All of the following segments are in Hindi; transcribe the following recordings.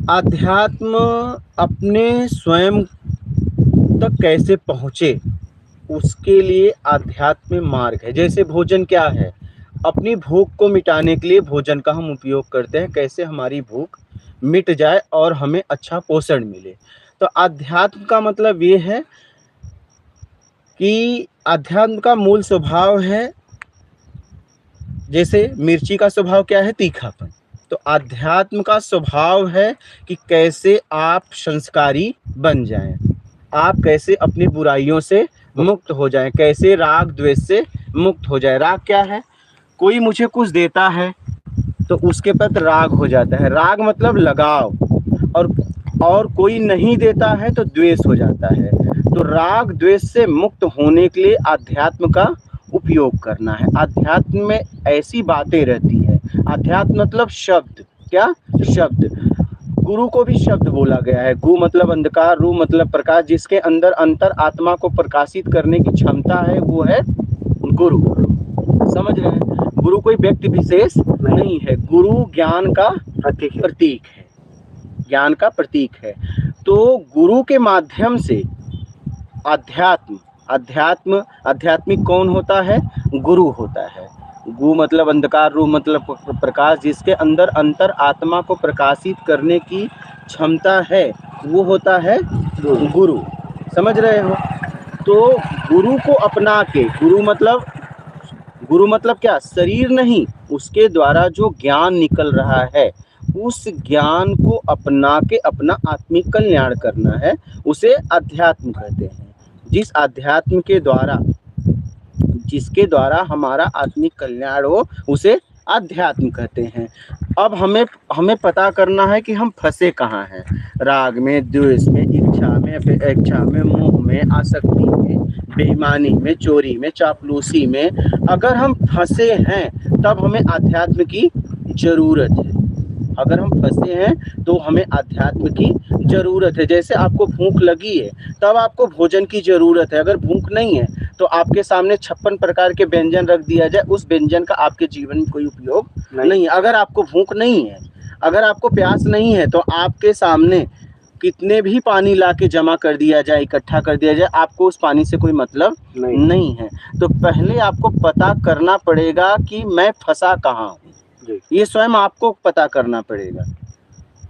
अध्यात्म अपने स्वयं तक कैसे पहुँचे, उसके लिए आध्यात्म में मार्ग है। जैसे भोजन क्या है, अपनी भूख को मिटाने के लिए भोजन का हम उपयोग करते हैं, कैसे हमारी भूख मिट जाए और हमें अच्छा पोषण मिले। तो अध्यात्म का मतलब ये है कि अध्यात्म का मूल स्वभाव है, जैसे मिर्ची का स्वभाव क्या है, तीखापन। तो अध्यात्म का स्वभाव है कि कैसे आप संस्कारी बन जाएं, आप कैसे अपनी बुराइयों से मुक्त हो जाएं, कैसे राग द्वेष से मुक्त हो जाए। राग क्या है, कोई मुझे कुछ देता है तो उसके प्रति राग हो जाता है, राग मतलब लगाव। और कोई नहीं देता है तो द्वेष हो जाता है। तो राग द्वेष से मुक्त होने के लिए अध्यात्म का उपयोग करना है। अध्यात्म में ऐसी बातें रहती है, अध्यात्म मतलब शब्द, क्या शब्द। गुरु को भी शब्द बोला गया है। गु मतलब अंधकार, रु मतलब प्रकाश। जिसके अंदर अंतर आत्मा को प्रकाशित करने की क्षमता है वो है गुरु। समझ रहे हैं, गुरु कोई व्यक्ति विशेष नहीं है, गुरु ज्ञान का प्रतीक है, ज्ञान का प्रतीक है। तो गुरु के माध्यम से आध्यात्मिक कौन होता है, गुरु होता है। गु मतलब अंधकार, रु मतलब प्रकाश। जिसके अंदर अंतर आत्मा को प्रकाशित करने की क्षमता है वो होता है गुरु। समझ रहे हो। तो गुरु को अपना के, गुरु मतलब क्या, शरीर नहीं, उसके द्वारा जो ज्ञान निकल रहा है उस ज्ञान को अपना के अपना आत्मिक कल्याण करना है, उसे अध्यात्म कहते हैं। जिस अध्यात्म के द्वारा, जिसके द्वारा हमारा आत्मिक कल्याण हो उसे अध्यात्म कहते हैं। अब हमें पता करना है कि हम फंसे कहाँ हैं। राग में, द्वेष में, इच्छा में, मोह में, आसक्ति में, बेईमानी में, चोरी में, चापलूसी में अगर हम फंसे हैं तब हमें अध्यात्म की जरूरत है। अगर हम फंसे हैं तो हमें अध्यात्म की जरूरत है। जैसे आपको भूख लगी है तब आपको भोजन की जरूरत है। अगर भूख नहीं है तो आपके सामने 56 प्रकार के व्यंजन रख दिया जाए, उस व्यंजन का आपके जीवन में कोई उपयोग नहीं है। अगर आपको भूख नहीं है, अगर आपको प्यास नहीं है तो आपके सामने कितने भी पानी ला के जमा कर दिया जाए, इकट्ठा कर दिया जाए, आपको उस पानी से कोई मतलब नहीं है। तो पहले आपको पता करना पड़ेगा कि मैं फंसा कहाँ हूँ, ये स्वयं आपको पता करना पड़ेगा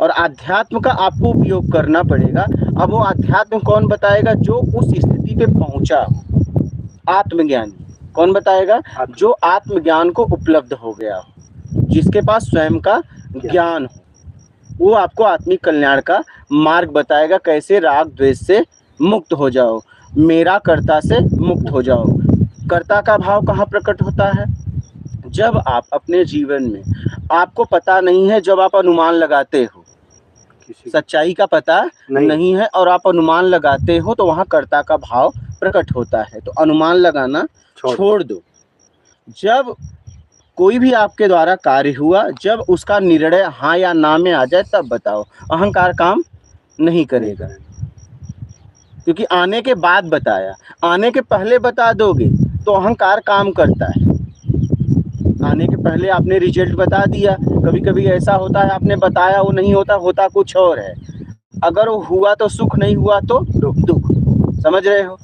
और अध्यात्म का आपको उपयोग करना पड़ेगा। अब वो अध्यात्म कौन बताएगा, जो उस स्थिति पे पहुंचा, आत्मज्ञानी कौन बताएगा, जो आत्मज्ञान को उपलब्ध हो गया हो, जिसके पास स्वयं का ज्ञान हो, वो आपको आत्मिक कल्याण का मार्ग बताएगा। कैसे राग द्वेष से मुक्त हो जाओ, मेरा कर्ता से मुक्त हो जाओ। कर्ता का भाव कहाँ प्रकट होता है, जब आप अपने जीवन में, आपको पता नहीं है, जब आप अनुमान लगाते हो, सच्चाई का पता नहीं है और आप अनुमान लगाते हो तो वहाँ कर्ता का भाव प्रकट होता है। तो अनुमान लगाना छोड़ दो। जब कोई भी आपके द्वारा कार्य हुआ, जब उसका निर्णय हाँ या ना में आ जाए तब बताओ। अहंकार काम नहीं करेगा, क्योंकि आने के बाद बताया। आने के पहले बता दोगे तो अहंकार काम करता है। आने के पहले आपने रिजल्ट बता दिया, कभी कभी ऐसा होता है आपने बताया वो नहीं होता, होता कुछ और है। अगर वो हुआ तो सुख, नहीं हुआ तो दुख। समझ रहे हो।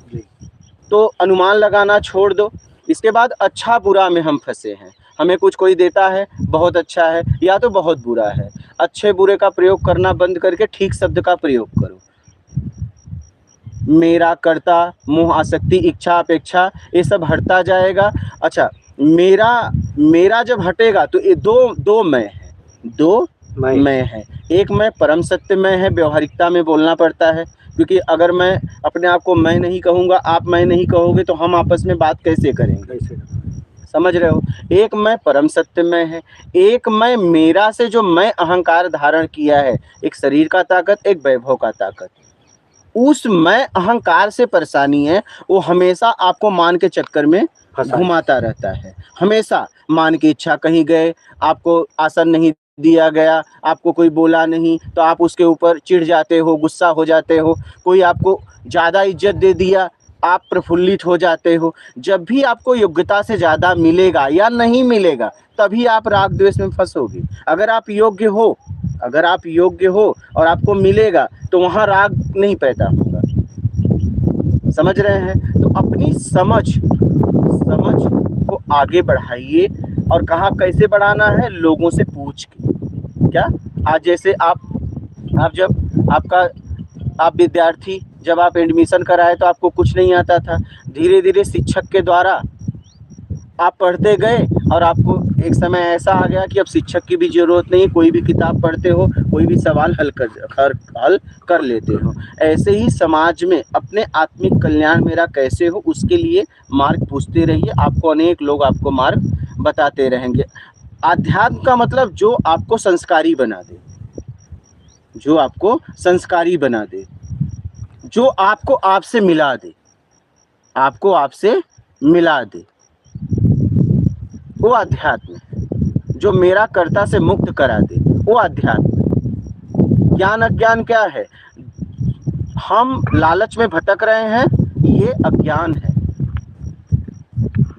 तो अनुमान लगाना छोड़ दो। इसके बाद अच्छा बुरा में हम फंसे हैं, हमें कुछ कोई देता है, बहुत अच्छा है या तो बहुत बुरा है। अच्छे बुरे का प्रयोग करना बंद करके ठीक शब्द का प्रयोग करो। मेरा, कर्ता, मोह, आसक्ति, इच्छा, अपेक्षा, ये सब हटता जाएगा। अच्छा, मेरा जब हटेगा तो ये दो मैं है, दो मैं है। एक मैं परम सत्य में है, व्यवहारिकता में बोलना पड़ता है, क्योंकि अगर मैं अपने आप को मैं नहीं कहूँगा, आप मैं नहीं कहोगे तो हम आपस में बात कैसे करेंगे। समझ रहे हो। एक मैं परम सत्य में है, एक मैं मेरा से जो मैं अहंकार धारण किया है, एक शरीर का ताकत, एक वैभव का ताकत, उस मैं अहंकार से परेशानी है। वो हमेशा आपको मान के चक्कर में घुमाता रहता है। हमेशा मान की इच्छा, कहीं गए, आपको आसन नहीं दिया गया, आपको कोई बोला नहीं तो आप उसके ऊपर चिढ़ जाते हो, गुस्सा हो जाते हो। कोई आपको ज़्यादा इज्जत दे दिया, आप प्रफुल्लित हो जाते हो। जब भी आपको योग्यता से ज़्यादा मिलेगा या नहीं मिलेगा तभी आप राग द्वेष में फंसोगे। अगर आप योग्य हो अगर आप योग्य हो और आपको मिलेगा तो वहाँ राग नहीं पैदा होगा। समझ रहे हैं? तो अपनी समझ को आगे बढ़ाइए। और कहाँ कैसे बढ़ाना है? लोगों से पूछ के। क्या आज जैसे आप जब आप विद्यार्थी जब आप एडमिशन कराए तो आपको कुछ नहीं आता था। धीरे धीरे शिक्षक के द्वारा आप पढ़ते गए और आपको एक समय ऐसा आ गया कि अब शिक्षक की भी ज़रूरत नहीं, कोई भी किताब पढ़ते हो, कोई भी सवाल हल कर लेते हो। ऐसे ही समाज में अपने आत्मिक कल्याण मेरा कैसे हो उसके लिए मार्ग पूछते रहिए। आपको अनेक लोग आपको मार्ग बताते रहेंगे। आध्यात्म का मतलब जो आपको संस्कारी बना दे, जो आपको संस्कारी बना दे, जो आपको आपसे मिला दे, आपको आपसे मिला दे, वो अध्यात्म है। जो मेरा कर्ता से मुक्त करा दे, वो अध्यात्म। ज्ञान अज्ञान क्या है? हम लालच में भटक रहे हैं, ये अज्ञान है।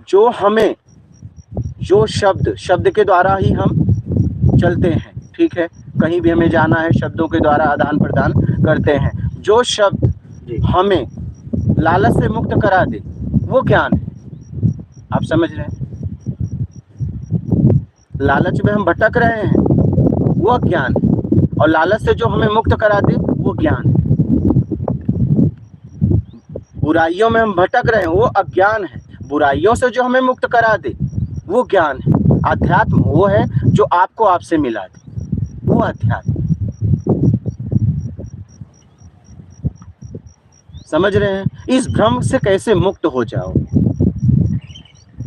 जो हमें जो शब्द के द्वारा ही हम चलते हैं, ठीक है, कहीं भी हमें जाना है शब्दों के द्वारा आदान प्रदान करते हैं। जो शब्द हमें लालच से मुक्त करा दे वो ज्ञान है। आप समझ रहे हैं? लालच में हम भटक रहे हैं वो अज्ञान है, और लालच से जो हमें मुक्त करा दे वो ज्ञान है। बुराइयों में हम भटक रहे हैं वो अज्ञान है, बुराइयों से जो हमें मुक्त करा दे वो ज्ञान है। अध्यात्म वो है जो आपको आपसे मिला दे, वो अध्यात्म। समझ रहे हैं? इस भ्रम से कैसे मुक्त हो जाओ?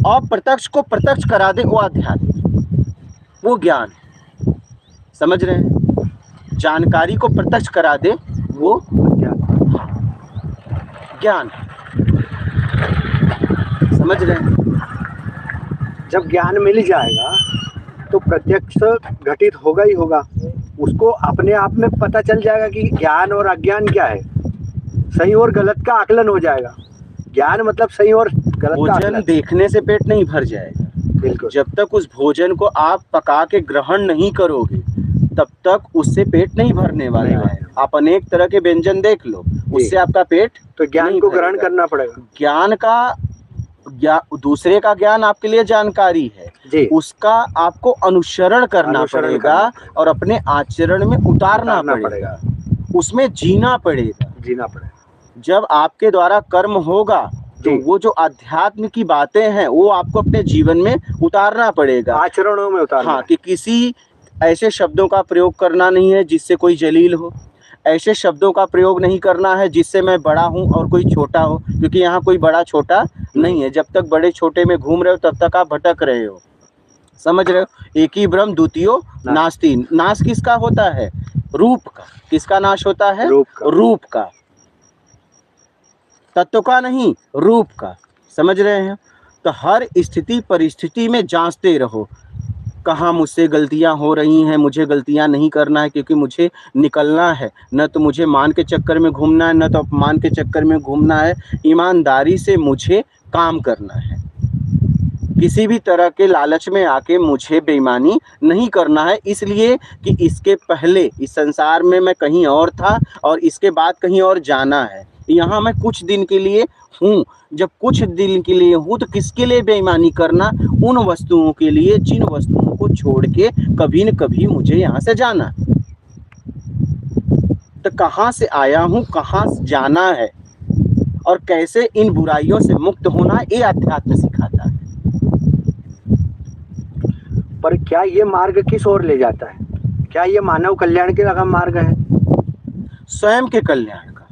अप्रत्यक्ष को प्रत्यक्ष करा दे वो अध्यात्म, वो ज्ञान। समझ रहे हैं? जानकारी को प्रत्यक्ष करा दे वो ज्ञान। समझ रहे हैं? जब ज्ञान मिल जाएगा तो प्रत्यक्ष घटित होगा ही होगा। उसको अपने आप में पता चल जाएगा कि ज्ञान और अज्ञान क्या है, सही और गलत का आकलन हो जाएगा। ज्ञान मतलब सही और गलत का आकलन। भोजन देखने से पेट नहीं भर जाएगा। बिल्कुल। जब तक उस भोजन को आप पका के ग्रहण नहीं करोगे तब तक उससे पेट नहीं भरने वाला है। आप अनेक तरह के व्यंजन देख लो, उससे आपका पेट तो ज्ञान को ग्रहण करना पड़ेगा। ज्ञान का दूसरे का ज्ञान आपके लिए जानकारी है जी। उसका आपको अनुसरण करना पड़ेगा और अपने आचरण में उतारना पड़ेगा। उसमें जीना पड़ेगा। जब आपके द्वारा कर्म होगा तो वो जो अध्यात्म की बातें हैं वो आपको अपने जीवन में उतारना पड़ेगा, आचरणों में उतारना। हाँ, कि किसी ऐसे शब्दों का प्रयोग करना नहीं है जिससे कोई जलील हो, ऐसे शब्दों का प्रयोग नहीं करना है जिससे मैं बड़ा हूँ और कोई छोटा हो, क्योंकि यहाँ कोई बड़ा छोटा नहीं है। जब तक बड़े छोटे में घूम रहे हो तब तक आप भटक रहे हो। समझ रहे हो? एक ही ब्रह्म द्वितीयो नास्ति। नाश किसका होता है? रूप का। किसका नाश होता है? रूप का। तत्व का नहीं, रूप का। समझ रहे हैं? तो हर स्थिति परिस्थिति में जांचते रहो, कहाँ मुझसे गलतियां हो रही हैं। मुझे गलतियां नहीं करना है, क्योंकि मुझे निकलना है। न तो मुझे मान के चक्कर में घूमना है, न तो अपमान के चक्कर में घूमना है। ईमानदारी से मुझे काम करना है। किसी भी तरह के लालच में आके मुझे बेईमानी नहीं करना है, इसलिए कि इसके पहले इस संसार में मैं कहीं और था और इसके बाद कहीं और जाना है। यहाँ मैं कुछ दिन के लिए हूँ। जब कुछ दिन के लिए हूँ तो किसके लिए बेईमानी करना? उन वस्तुओं के लिए जिन वस्तुओं को छोड़ के कभी न कभी मुझे यहाँ से जाना। तो कहाँ से आया हूँ, कहाँ जाना है और कैसे इन बुराइयों से मुक्त होना, ये अध्यात्म सिखाता है। पर क्या ये मार्ग किस ओर ले जाता है? क्या ये मानव कल्याण के लगा मार्ग है? स्वयं के कल्याण का।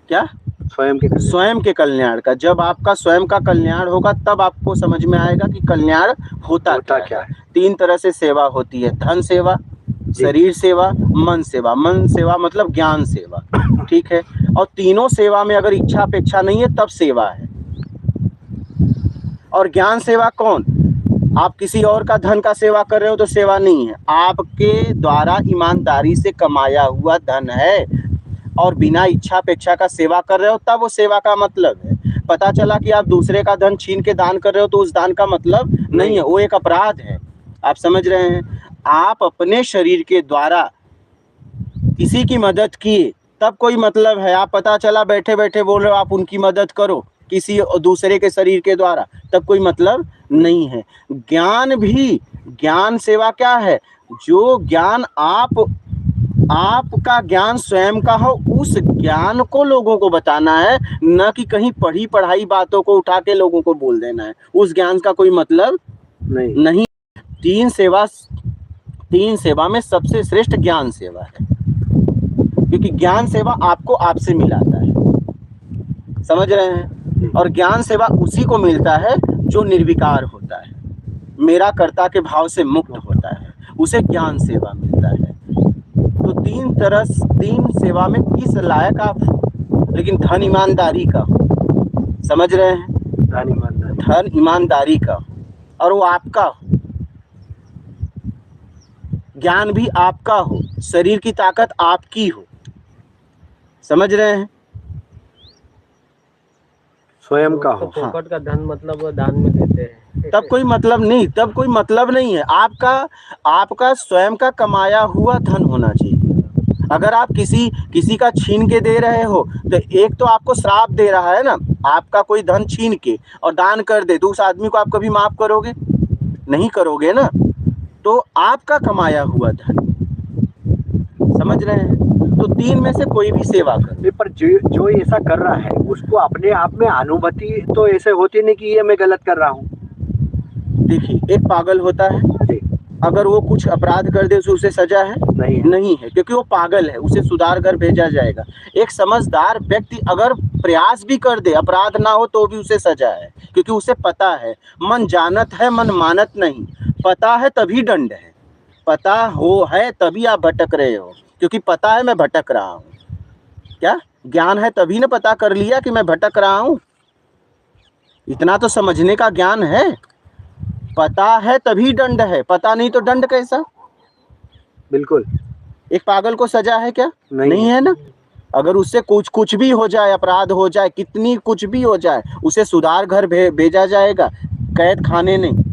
क्या? स्वयं के कल्याण का। जब आपका स्वयं का कल्याण होगा तब आपको समझ में आएगा कि कल्याण होता क्या है। 3 तरह से सेवा होती है: धन सेवा, शरीर सेवा, मन सेवा। मन सेवा मतलब ज्ञान सेवा, ठीक है। और तीनों सेवा में अगर इच्छा अपेक्षा नहीं है तब सेवा है। और ज्ञान सेवा कौन? आप किसी और का धन का सेवा कर रहे हो तो सेवा नहीं है। आपके द्वारा ईमानदारी से कमाया हुआ धन है और बिना इच्छा अपेक्षा का सेवा कर रहे हो, तब वो सेवा का मतलब है। पता चला कि आप दूसरे का धन छीन के दान कर रहे हो तो उस दान का मतलब नहीं है, वो एक अपराध है। आप समझ रहे हैं? आप अपने शरीर के द्वारा किसी की मदद किए तब कोई मतलब है। आप पता चला बैठे बैठे बोल रहे हो आप उनकी मदद करो किसी दूसरे के शरीर के द्वारा, तब कोई मतलब नहीं है। ज्ञान भी, ज्ञान सेवा क्या है? जो ज्ञान आपका ज्ञान स्वयं का हो, उस ज्ञान को लोगों को बताना है, न कि कहीं पढ़ी पढ़ाई बातों को उठा के लोगों को बोल देना है। उस ज्ञान का कोई मतलब नहीं। तीन सेवा में सबसे श्रेष्ठ ज्ञान सेवा है, क्योंकि ज्ञान सेवा आपको आपसे मिलाता है, समझ रहे हैं? और ज्ञान सेवा उसी को मिलता है जो निर्विकार होता है, मेरा कर्ता के भाव से मुक्त होता है, उसे ज्ञान सेवा मिलता है। तो तीन सेवा में किस लायक आप, लेकिन धन ईमानदारी का, समझ रहे हैं? धन ईमानदारी का, और वो आपका हो, ज्ञान भी आपका हो, शरीर की ताकत आपकी हो, समझ रहे हैं? स्वयं का हो। फोकट का धन मतलब दान में देते हैं, तब कोई मतलब नहीं है। आपका स्वयं का कमाया हुआ धन होना चाहिए। अगर आप किसी का छीन के दे रहे हो तो एक तो आपको श्राप दे रहा है ना, आपका कोई धन छीन के और दान कर दे तो उस आदमी को आप कभी माफ करोगे? नहीं करोगे ना। तो आपका कमाया हुआ धन, समझ रहे हैं? तो तीन में से कोई भी सेवा कर, पर जो ऐसा कर रहा है उसको अपने आप में अनुभूति तो ऐसे होती नहीं कि ये मैं गलत कर रहा हूँ। देखिए, एक पागल होता है, अगर वो कुछ अपराध कर दे उसे सजा है? नहीं है, क्योंकि वो पागल है, उसे सुधार कर भेजा जाएगा। एक समझदार व्यक्ति अगर प्रयास भी कर दे, अपराध ना हो तो भी उसे सजा है, क्योंकि उसे पता है, मन जानत है मन मानत नहीं। पता है तभी दंड है, पता हो है तभी आप भटक रहे हो, क्योंकि पता है मैं भटक रहा हूँ। क्या ज्ञान है तभी ना पता कर लिया कि मैं भटक रहा हूँ, इतना तो समझने का ज्ञान है। पता है तभी दंड है, पता नहीं तो दंड कैसा? बिल्कुल। एक पागल को सजा है क्या? नहीं है ना। अगर उससे कुछ भी हो जाए, अपराध हो जाए, कितनी कुछ भी हो जाए, उसे सुधार घर भेजा जाएगा, कैद खाने नहीं।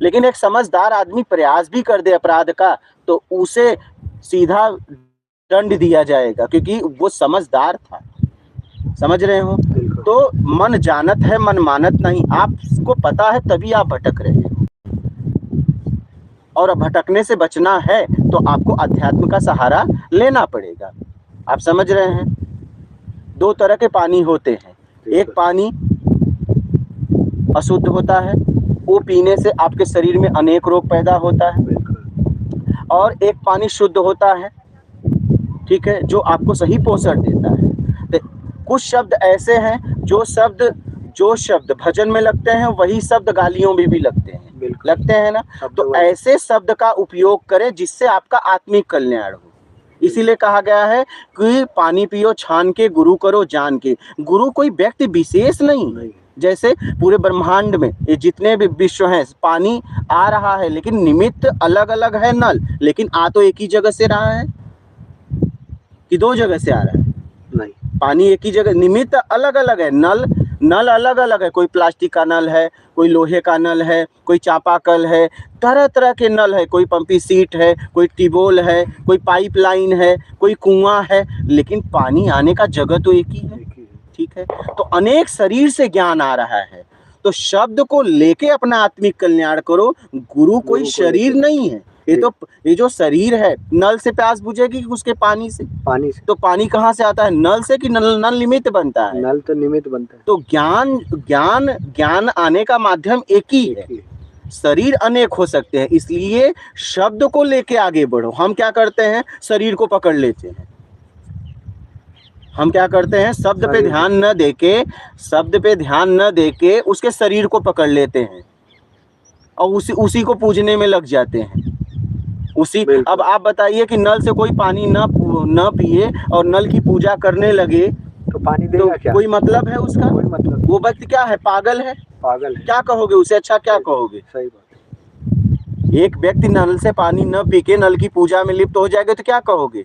लेकिन एक समझदार आदमी प्रयास भी कर दे अपराध का तो उसे सीधा दंड दिया जाएगा, क्योंकि वो समझदार था, समझ रहे हो? तो मन जानत है मन मानत नहीं, आपको पता है तभी आप भटक रहे हो, और भटकने से बचना है तो आपको अध्यात्म का सहारा लेना पड़ेगा। आप समझ रहे हैं? दो तरह के पानी होते हैं, एक पानी अशुद्ध होता है, वो पीने से आपके शरीर में अनेक रोग पैदा होता है, और एक पानी शुद्ध होता है, ठीक है, जो आपको सही पोषण देता है। तो कुछ शब्द ऐसे हैं जो शब्द भजन में लगते हैं वही शब्द गालियों में भी लगते हैं ना। तो ऐसे शब्द का उपयोग करें जिससे आपका आत्मिक कल्याण हो। इसीलिए कहा गया है कि पानी पियो छान के, गुरु करो जान के। गुरु कोई व्यक्ति विशेष नहीं है, जैसे पूरे ब्रह्मांड में ये जितने भी विश्व हैं, पानी आ रहा है लेकिन निमित्त अलग अलग है, नल, लेकिन आ तो एक ही जगह से रहा है कि दो जगह से आ रहा है? नहीं, पानी एक ही जगह, निमित्त अलग अलग है, नल अलग अलग है। कोई प्लास्टिक का नल है, कोई लोहे का नल है, कोई चापाकल है, तरह तरह के नल है, कोई पंपी सीट है, कोई ट्यूबवेल है, कोई पाइपलाइन है, कोई कुआं है, लेकिन पानी आने का जगह तो एक ही है, ठीक है? तो अनेक शरीर से ज्ञान आ रहा है, तो शब्द को लेके अपना आत्मिक कल्याण करो। गुरु कोई शरीर नहीं है, ये जो शरीर है, नल से प्यास बुझेगी कि उसके पानी से? तो पानी कहाँ से आता है? नल से, कि नल निमित्त बनता है? नल तो निमित्त बनता है। तो ज्ञान आने का माध्यम एक ही है, शरीर अनेक हो सकते हैं, इसलिए शब्द को लेके आगे बढ़ो। हम क्या करते हैं? शरीर को पकड़ लेते हैं। हम क्या करते हैं? शब्द पे ध्यान न देके उसके शरीर को पकड़ लेते हैं और उसी को पूजने में लग जाते हैं। अब आप बताइए कि नल से कोई पानी न पिए और नल की पूजा करने लगे तो पानी देगा क्या? कोई मतलब है उसका? कोई मतलब। वो व्यक्ति क्या है? पागल है। क्या कहोगे उसे? अच्छा क्या कहोगे? सही बात। एक व्यक्ति नल से पानी न पी के नल की पूजा में लिप्त हो जाएगा तो क्या कहोगे?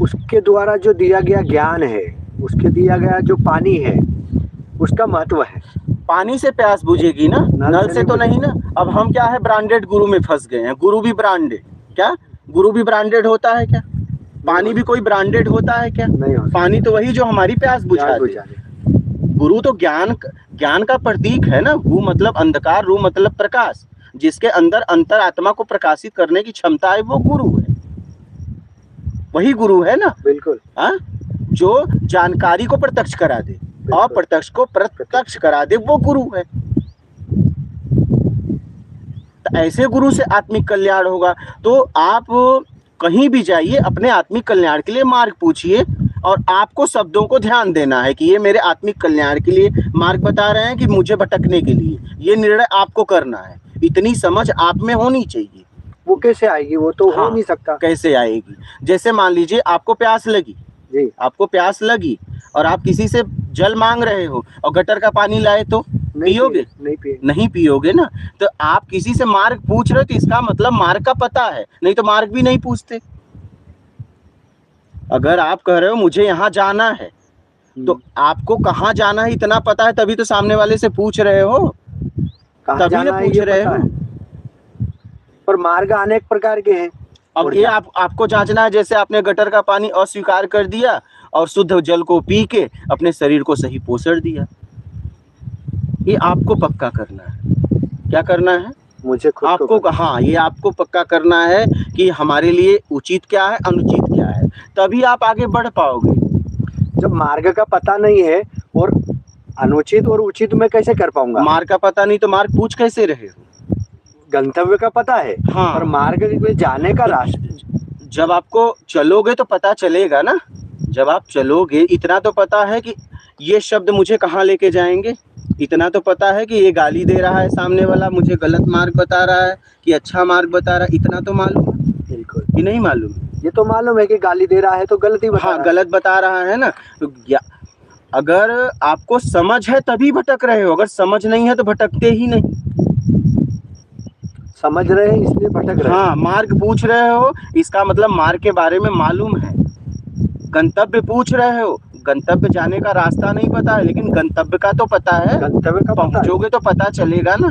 उसके द्वारा जो दिया गया ज्ञान है, उसके दिया गया जो पानी है, उसका महत्व है। पानी से प्यास बुझेगी ना, नल से तो नहीं ना। अब हम क्या है, ब्रांडेड गुरु में फंस गए हैं। गुरु भी ब्रांडेड, क्या गुरु भी ब्रांडेड होता है क्या? पानी भी कोई ब्रांडेड होता है क्या? नहीं होता। पानी तो वही जो हमारी प्यास बुझा दे। गुरु तो ज्ञान का प्रतीक है ना। गु मतलब अंधकार, रू मतलब प्रकाश, जिसके अंदर अंतर आत्मा को प्रकाशित करने की क्षमता है, वो गुरु है। वही गुरु है ना। बिल्कुल। हाँ, जो जानकारी को प्रत्यक्ष करा दे, अप्रत्यक्ष को प्रत्यक्ष करा दे, वो गुरु है। तो ऐसे गुरु से आत्मिक कल्याण होगा। तो आप कहीं भी जाइए, अपने आत्मिक कल्याण के लिए मार्ग पूछिए, और आपको शब्दों को ध्यान देना है कि ये मेरे आत्मिक कल्याण के लिए मार्ग बता रहे हैं कि मुझे भटकने के लिए। ये निर्णय आपको करना है, इतनी समझ आप में होनी चाहिए। वो कैसे आएगी? वो तो हाँ, हो नहीं सकता। कैसे आएगी? जैसे मान लीजिए आपको प्यास लगी जी, आपको प्यास लगी और आप किसी से जल मांग रहे हो और गटर का पानी लाए तो पियोगे? नहीं पियोगे ना। तो आप किसी से मार्ग पूछ रहे हो तो इसका मतलब मार्ग का पता है, नहीं तो मार्ग भी नहीं पूछते। अगर आप कह रहे हो मुझे यहाँ जाना है, तो आपको कहाँ जाना है इतना पता है, तभी तो सामने वाले से पूछ रहे हो, तभी ना पूछ रहे हो। पर मार्ग अनेक प्रकार के हैं। अब ये आपको जांचना है। जैसे आपने गटर का पानी अस्वीकार कर दिया और शुद्ध जल को पी के अपने शरीर को सही पोषण दिया, ये आपको पक्का करना है। क्या करना है? मुझे खुद आपको, हाँ, ये आपको पक्का करना है कि हमारे लिए उचित क्या है, अनुचित क्या है, तभी आप आगे बढ़ पाओगे। जब मार्ग का पता नहीं है और अनुचित और उचित मैं कैसे कर पाऊंगा? मार्ग का पता नहीं तो मार्ग पूछ कैसे रहे हो? गंतव्य का पता है, हाँ, पर मार्ग में जाने का रास्ता। जब आपको चलोगे तो पता चलेगा ना। जब आप चलोगे, इतना तो पता है कि ये शब्द मुझे कहाँ लेके जाएंगे, इतना तो पता है कि ये गाली दे रहा है सामने वाला, मुझे गलत मार्ग बता रहा है कि अच्छा मार्ग बता रहा है, इतना तो मालूम है। बिल्कुल। कि नहीं मालूम? ये तो मालूम है कि गाली दे रहा है तो गलती बता रहा है। गलत बता रहा है ना। तो अगर आपको समझ है तभी भटक रहे हो, अगर समझ नहीं है तो भटकते ही नहीं। समझ रहे हैं इसलिए भटक रहे हैं। हाँ, मार्ग पूछ रहे हो, इसका मतलब मार्ग के बारे में मालूम है। गंतव्य पूछ रहे हो, गंतव्य जाने का रास्ता नहीं पता है, लेकिन गंतव्य का तो पता है। गंतव्य का पहुंचोगे तो पता चलेगा ना।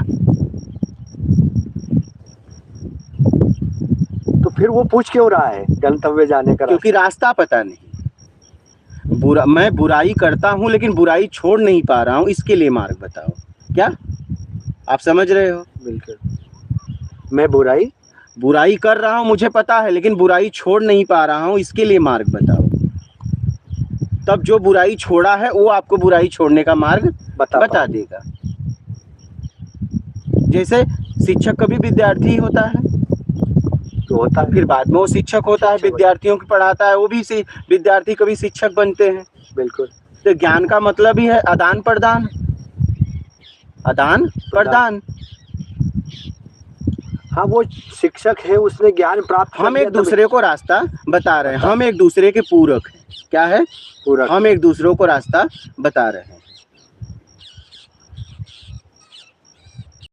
तो फिर वो पूछ क्यों रहा है गंतव्य जाने का? क्योंकि रास्ता पता नहीं। मैं बुराई करता हूँ लेकिन बुराई छोड़ नहीं पा रहा हूँ, इसके लिए मार्ग बताओ। क्या आप समझ रहे हो? बिल्कुल। मैं बुराई कर रहा हूँ, मुझे पता है, लेकिन बुराई छोड़ नहीं पा रहा हूँ, इसके लिए मार्ग बताओ। तब जो बुराई छोड़ा है वो आपको बुराई छोड़ने का मार्ग बता देगा। जैसे शिक्षक कभी विद्यार्थी होता है, तो होता है, फिर बाद में वो शिक्षक होता है, विद्यार्थियों को पढ़ाता है, वो भी विद्यार्थी कभी शिक्षक बनते हैं। बिल्कुल। तो ज्ञान का मतलब ही है आदान प्रदान, आदान प्रदान। हाँ, वो शिक्षक है, उसने ज्ञान प्राप्त, हम एक दूसरे को रास्ता बता रहे हैं, हम एक दूसरे के पूरक हैं। क्या है? पूरक। हम एक दूसरे को रास्ता बता रहे हैं।